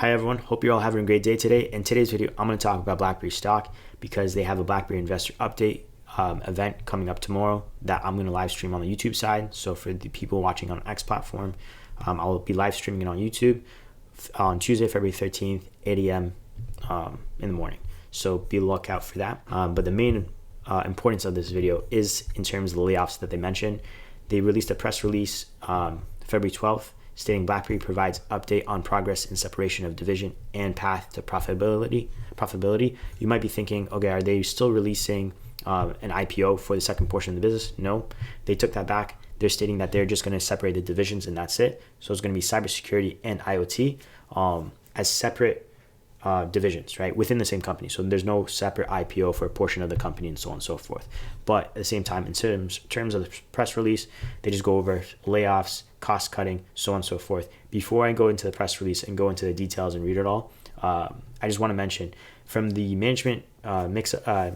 Hi everyone, hope you're all having a great day today. In today's video, I'm going to talk about BlackBerry stock because they have a BlackBerry investor update event coming up tomorrow that I'm going to live stream on the YouTube side. So for the people watching on X platform, I'll be live streaming it on YouTube on Tuesday, February 13th, 8 a.m. In the morning. So be on the lookout for that. But the main importance of this video is in terms of the layoffs that they mentioned. They released a press release February 12th stating BlackBerry provides update on progress in separation of division and path to profitability. You might be thinking, okay, are they still releasing an IPO for the second portion of the business? No, they took that back. They're stating that they're just going to separate the divisions and that's it. So it's going to be cybersecurity and IoT as separate divisions, right, within the same company. So there's no separate IPO for a portion of the company and so on and so forth. But at the same time, in terms of the press release, they just go over layoffs, cost cutting, so on and so forth. Before I go into the press release and go into the details and read it all, I just want to mention from the management or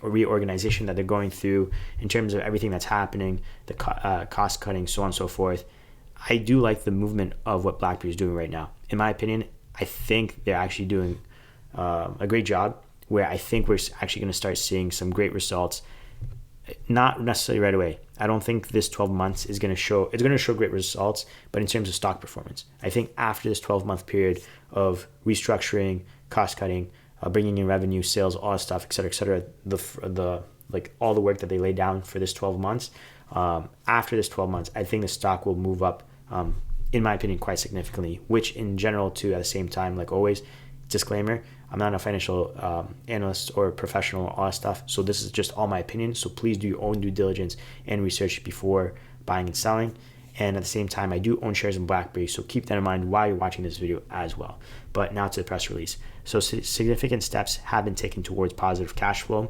reorganization that they're going through in terms of everything that's happening, the cost cutting, so on and so forth. I do like the movement of what BlackBerry is doing right now. In my opinion, I think they're actually doing a great job where I think we're actually going to start seeing some great results. Not necessarily right away. I don't think this 12 months is going to show, it's going to show great results, but in terms of stock performance, I think after this 12-month period of restructuring, cost cutting, bringing in revenue, sales, all that stuff, et cetera, the like all the work that they laid down for this 12 months, after this 12 months, I think the stock will move up, in my opinion, quite significantly, which in general too, at the same time, like always, disclaimer, I'm not a financial analyst or professional, all that stuff. So this is just all my opinion. So please do your own due diligence and research before buying and selling. And at the same time, I do own shares in BlackBerry. So keep that in mind while you're watching this video as well. But now to the press release. So significant steps have been taken towards positive cash flow.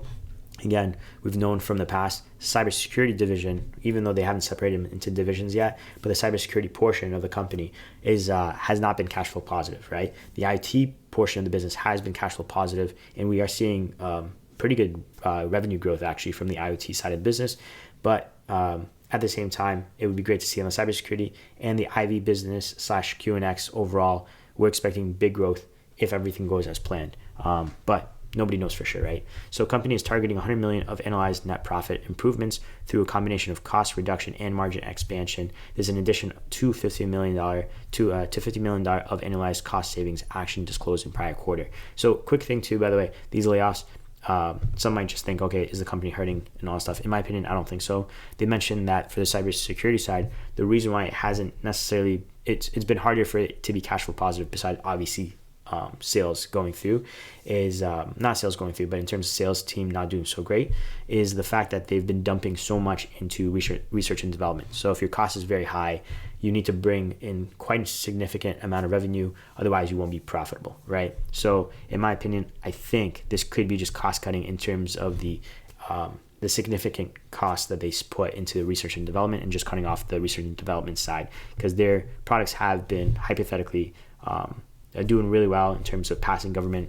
Again, we've known from the past, cybersecurity division, even though they haven't separated them into divisions yet, but the cybersecurity portion of the company is has not been cash flow positive, right? The IT portion of the business has been cash flow positive, and we are seeing pretty good revenue growth actually from the IoT side of the business. But at the same time, it would be great to see on the cybersecurity and the IV business / QNX overall, we're expecting big growth if everything goes as planned. But nobody knows for sure, right? So company is targeting 100 million of annualized net profit improvements through a combination of cost reduction and margin expansion. There's an addition to $50 million to $50 million of annualized cost savings action disclosed in prior quarter. So quick thing too, by the way, these layoffs, some might just think, okay, is the company hurting and all that stuff? In my opinion, I don't think so. They mentioned that for the cybersecurity side, the reason why it hasn't necessarily, it's been harder for it to be cash flow positive besides obviously sales going through is not sales going through, but in terms of sales team not doing so great, is the fact that they've been dumping so much into research and development. So if your cost is very high, you need to bring in quite a significant amount of revenue, otherwise you won't be profitable, right? So in my opinion, I think this could be just cost cutting in terms of the significant costs that they put into the research and development and just cutting off the research and development side, because their products have been hypothetically doing really well in terms of passing government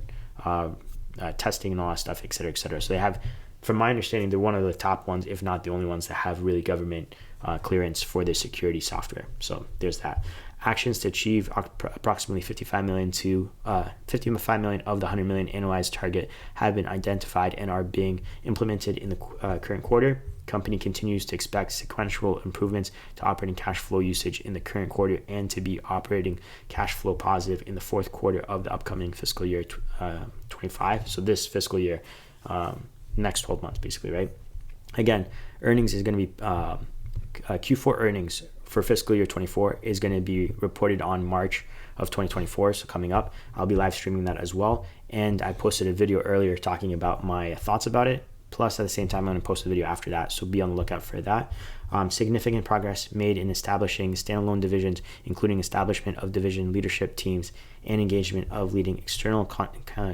testing and all that stuff, et cetera, et cetera. So they have, from my understanding, they're one of the top ones, if not the only ones that have really government clearance for their security software. So there's that. Actions to achieve approximately 55 million of the 100 million annualized target have been identified and are being implemented in the current quarter. Company continues to expect sequential improvements to operating cash flow usage in the current quarter and to be operating cash flow positive in the fourth quarter of the upcoming fiscal year 25. So this fiscal year, next 12 months basically, right? Again, earnings is going to be Q4 earnings for fiscal year 24 is going to be reported on March of 2024. So coming up, I'll be live streaming that as well. And I posted a video earlier talking about my thoughts about it. Plus, at the same time, I'm going to post a video after that, so be on the lookout for that. Significant progress made in establishing standalone divisions, including establishment of division leadership teams and engagement of leading external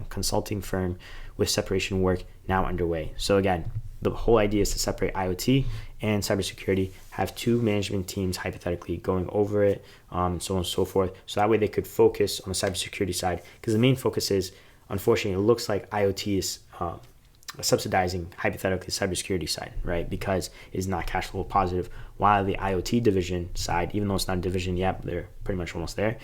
consulting firm with separation work now underway. So again, the whole idea is to separate IoT and cybersecurity, have two management teams hypothetically going over it, so on and so forth. So that way they could focus on the cybersecurity side, because the main focus is, unfortunately, it looks like IoT is subsidizing hypothetically cybersecurity side, right? Because it's not cash flow positive, while the IoT division side, even though it's not a division yet, but they're pretty much almost there,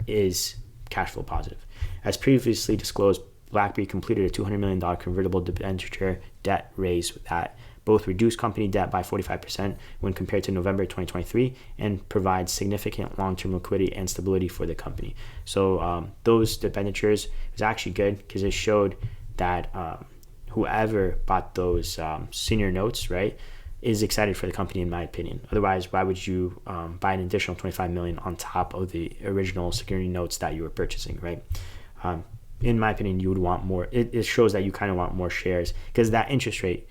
is cash flow positive. As previously disclosed, BlackBerry completed a $200 million convertible debenture debt raise that both reduced company debt by 45% when compared to November 2023 and provides significant long-term liquidity and stability for the company. So those debentures was actually good because it showed that whoever bought those senior notes, right, is excited for the company, in my opinion. Otherwise, why would you buy an additional $25 million on top of the original security notes that you were purchasing, right? In my opinion, you would want more. It shows that you kind of want more shares because that interest rate,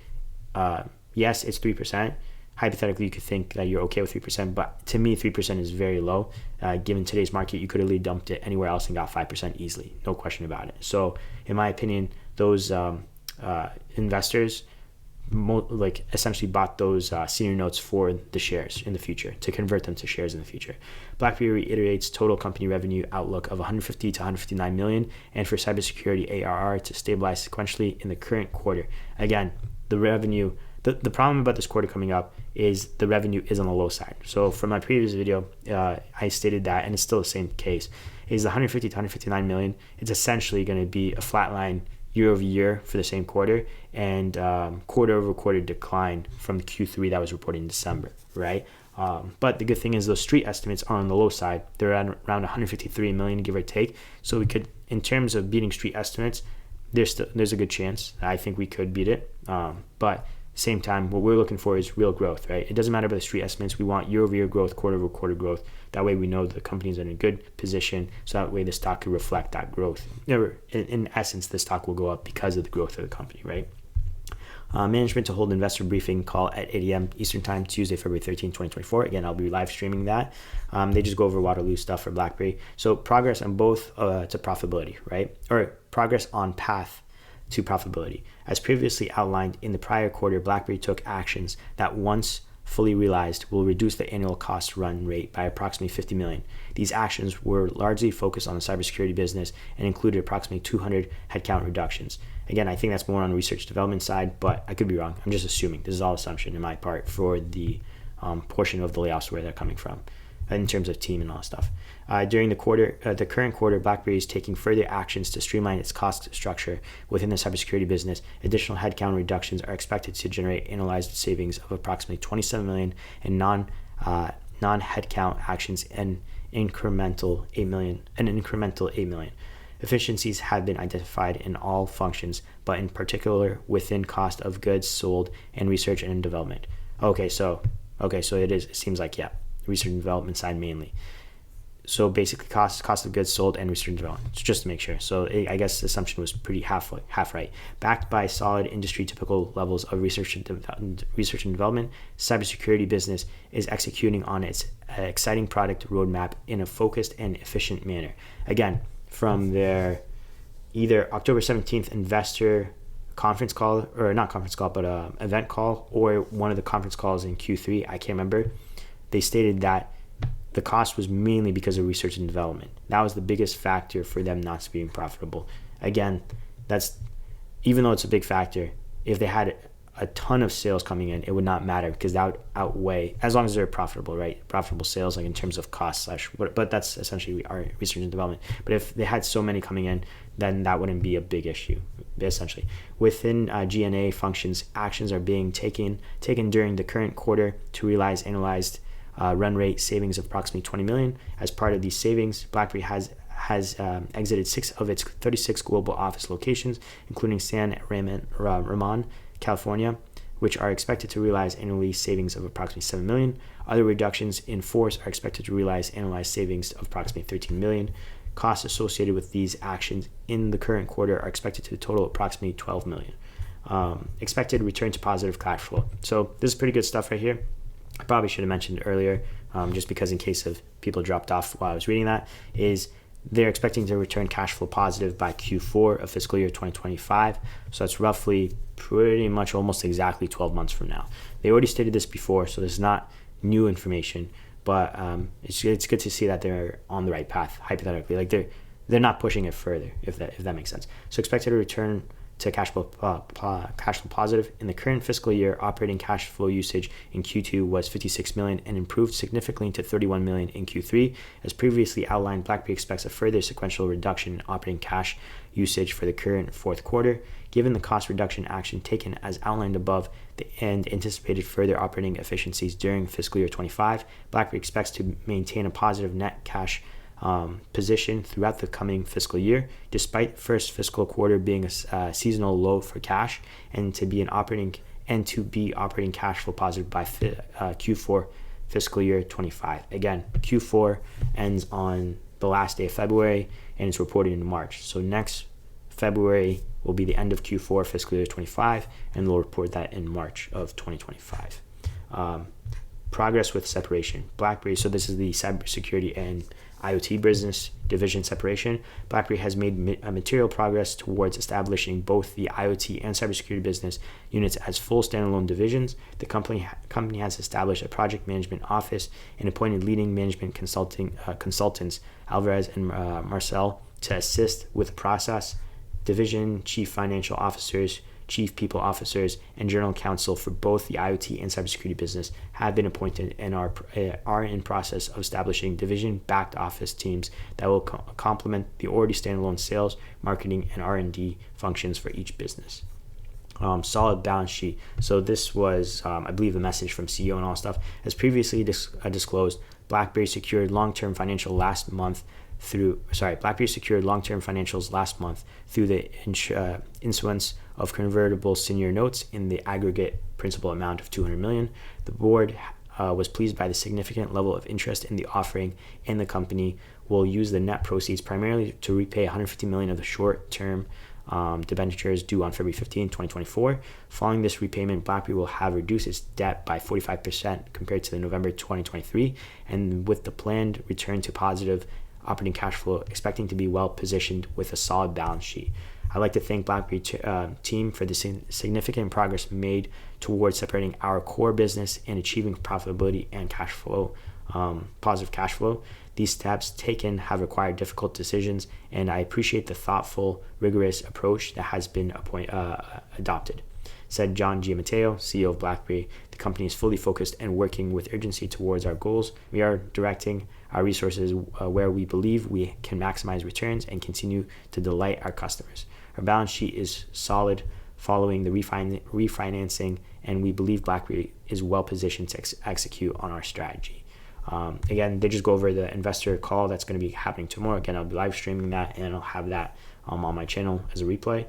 yes, it's 3%. Hypothetically, you could think that you're okay with 3%, but to me, 3% is very low. Given today's market, you could have really dumped it anywhere else and got 5% easily, no question about it. So, in my opinion, those investors essentially bought those senior notes for the shares in the future to convert them to shares in the future. BlackBerry reiterates total company revenue outlook of 150 to 159 million, and for cybersecurity ARR to stabilize sequentially in the current quarter. Again, the revenue. The problem about this quarter coming up is the revenue is on the low side. So from my previous video, I stated that, and it's still the same case, is the 150 to 159 million. It's essentially going to be a flat line year over year for the same quarter, and quarter over quarter decline from the Q3 that was reported in December, right? But the good thing is those street estimates are on the low side. They're at around 153 million, give or take. So we could, in terms of beating street estimates, there's a good chance. I think we could beat it. But same time, what we're looking for is real growth, right? It doesn't matter about the street estimates. We want year-over-year growth, quarter-over-quarter growth. That way we know the company's in a good position, so that way the stock could reflect that growth. In essence, the stock will go up because of the growth of the company, right? Management to hold investor briefing call at 8 a.m. Eastern Time, Tuesday, February 13, 2024. Again, I'll be live streaming that. They just go over Waterloo stuff for BlackBerry. So progress on both to profitability, right? Or progress on path to profitability. As previously outlined in the prior quarter, BlackBerry took actions that once fully realized will reduce the annual cost run rate by approximately 50 million. These actions were largely focused on the cybersecurity business and included approximately 200 headcount reductions. Again, I think that's more on the research development side, but I could be wrong. I'm just assuming. This is all assumption in my part for the portion of the layoffs where they're coming from in terms of team and all that stuff. During the current quarter, BlackBerry is taking further actions to streamline its cost structure within the cybersecurity business. Additional headcount reductions are expected to generate annualized savings of approximately 27 million, and non-headcount actions an incremental 8 million. Efficiencies have been identified in all functions, but in particular within cost of goods sold and research and development. So it seems like, yeah, research and development side mainly. So basically cost of goods sold and research and development, just to make sure. So I guess the assumption was pretty half right. Backed by solid industry typical levels of research and development, cybersecurity business is executing on its exciting product roadmap in a focused and efficient manner. Again, from their either October 17th investor conference call, or not conference call, but event call, or one of the conference calls in Q3, I can't remember, they stated that the cost was mainly because of research and development. That was the biggest factor for them not being profitable. Again, that's, even though it's a big factor, if they had a ton of sales coming in, it would not matter because that would outweigh, as long as they're profitable, right? Profitable sales, like in terms of cost but that's essentially our research and development. But if they had so many coming in, then that wouldn't be a big issue, essentially. Within G&A functions, actions are being taken during the current quarter to realize annualized run rate savings of approximately 20 million. As part of these savings, BlackBerry has exited 6 of its 36 global office locations, including San Ramon, California, which are expected to realize annually savings of approximately 7 million. Other reductions in force are expected to realize annualized savings of approximately 13 million. Costs associated with these actions in the current quarter are expected to total approximately 12 million. Expected return to positive cash flow. So this is pretty good stuff right here. I probably should have mentioned earlier, just because in case of people dropped off while I was reading that, is they're expecting to return cash flow positive by Q4 of fiscal year 2025. So that's roughly pretty much almost exactly 12 months from now. They already stated this before, so this is not new information, but it's good to see that they're on the right path, hypothetically. Like they're not pushing it further, if that makes sense. So expected to return to cash flow positive. In the current fiscal year, operating cash flow usage in Q2 was $56 million and improved significantly to $31 million in Q3. As previously outlined, BlackBerry expects a further sequential reduction in operating cash usage for the current fourth quarter. Given the cost reduction action taken as outlined above and anticipated further operating efficiencies during fiscal year 25, BlackBerry expects to maintain a positive net cash position throughout the coming fiscal year, despite first fiscal quarter being a seasonal low for cash, and to be operating cash flow positive by Q4 fiscal year 25. Again, Q4 ends on the last day of February and it's reported in March. So next February will be the end of Q4 fiscal year 25, and we'll report that in March of 2025. Progress with separation. BlackBerry, so this is the cybersecurity and IoT business division separation. BlackBerry has made material progress towards establishing both the IoT and cybersecurity business units as full standalone divisions. The company has established a project management office and appointed leading management consultants, Alvarez and Marcel, to assist with the process. Division chief financial officers, chief people officers, and general counsel for both the IoT and cybersecurity business have been appointed and are in process of establishing division backed office teams that will complement the already standalone sales, marketing, and R&D functions for each business. Solid balance sheet. So this was, I believe, a message from CEO and all stuff. As previously disclosed, BlackBerry secured long-term financials last month through the issuance of convertible senior notes in the aggregate principal amount of $200 million. The board was pleased by the significant level of interest in the offering, and the company will use the net proceeds primarily to repay $150 million of the short-term debentures due on February 15, 2024. Following this repayment, BlackBerry will have reduced its debt by 45% compared to the November 2023, and with the planned return to positive operating cash flow, expecting to be well positioned with a solid balance sheet. I'd like to thank BlackBerry team for the significant progress made towards separating our core business and achieving profitability and cash flow, positive cash flow. These steps taken have required difficult decisions, and I appreciate the thoughtful, rigorous approach that has been adopted. Said John Giammatteo, CEO of BlackBerry. The company is fully focused and working with urgency towards our goals. We are directing our resources where we believe we can maximize returns and continue to delight our customers. Our balance sheet is solid following the refinancing, and we believe BlackBerry is well positioned to execute on our strategy. Again, they just go over the investor call that's going to be happening tomorrow. Again, I'll be live streaming that, and I'll have that on my channel as a replay.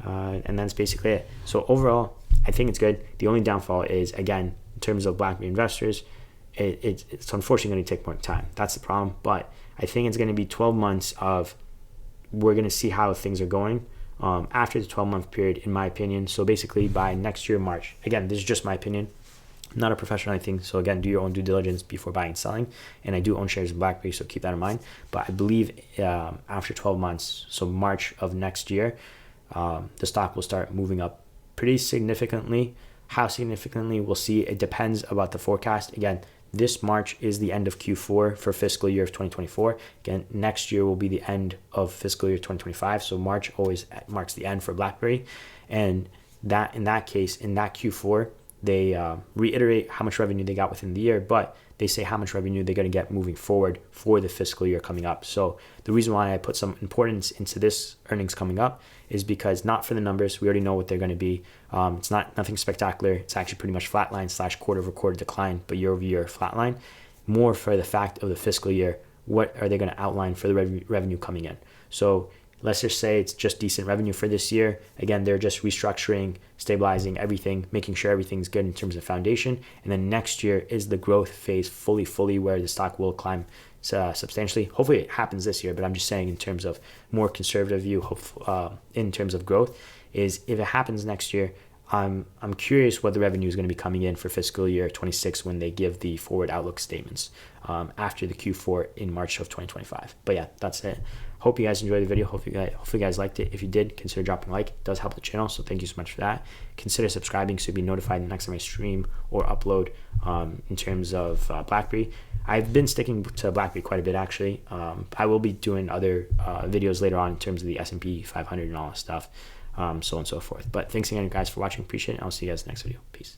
And that's basically it. So overall, I think it's good. The only downfall is, again, in terms of BlackBerry investors, it's unfortunately going to take more time. That's the problem. But I think it's going to be 12 months of, we're going to see how things are going after the 12-month period, in my opinion. So basically by next year, March. Again, this is just my opinion. I'm not a professional, I think. So again, do your own due diligence before buying and selling. And I do own shares in BlackBerry, so keep that in mind. But I believe after 12 months, so March of next year, the stock will start moving up pretty significantly. How significantly, we'll see. It depends about the forecast. Again, this March is the end of Q4 for fiscal year of 2024. Again, next year will be the end of fiscal year 2025. So March always marks the end for BlackBerry. And that in that case, in that Q4, they reiterate how much revenue they got within the year, but they say how much revenue they're going to get moving forward for the fiscal year coming up. So the reason why I put some importance into this earnings coming up is because not for the numbers. We already know what they're going to be. It's nothing spectacular. It's actually pretty much flatline / quarter-over-quarter decline, but year-over-year flatline. More for the fact of the fiscal year. What are they going to outline for the revenue coming in? So let's just say it's just decent revenue for this year. Again, they're just restructuring, stabilizing everything, making sure everything's good in terms of foundation. And then next year is the growth phase fully where the stock will climb substantially. Hopefully it happens this year, but I'm just saying in terms of more conservative view, in terms of growth, is if it happens next year, I'm curious what the revenue is going to be coming in for fiscal year 26 when they give the forward outlook statements after the Q4 in March of 2025. But yeah, that's it. Hope you guys enjoyed the video. Hopefully you guys liked it. If you did, consider dropping a like. It does help the channel, so thank you so much for that. Consider subscribing so you'll be notified the next time I stream or upload in terms of BlackBerry. I've been sticking to BlackBerry quite a bit, actually. I will be doing other videos later on in terms of the S&P 500 and all that stuff. so on and so forth. But thanks again, guys, for watching. Appreciate it. I'll see you guys in the next video. Peace.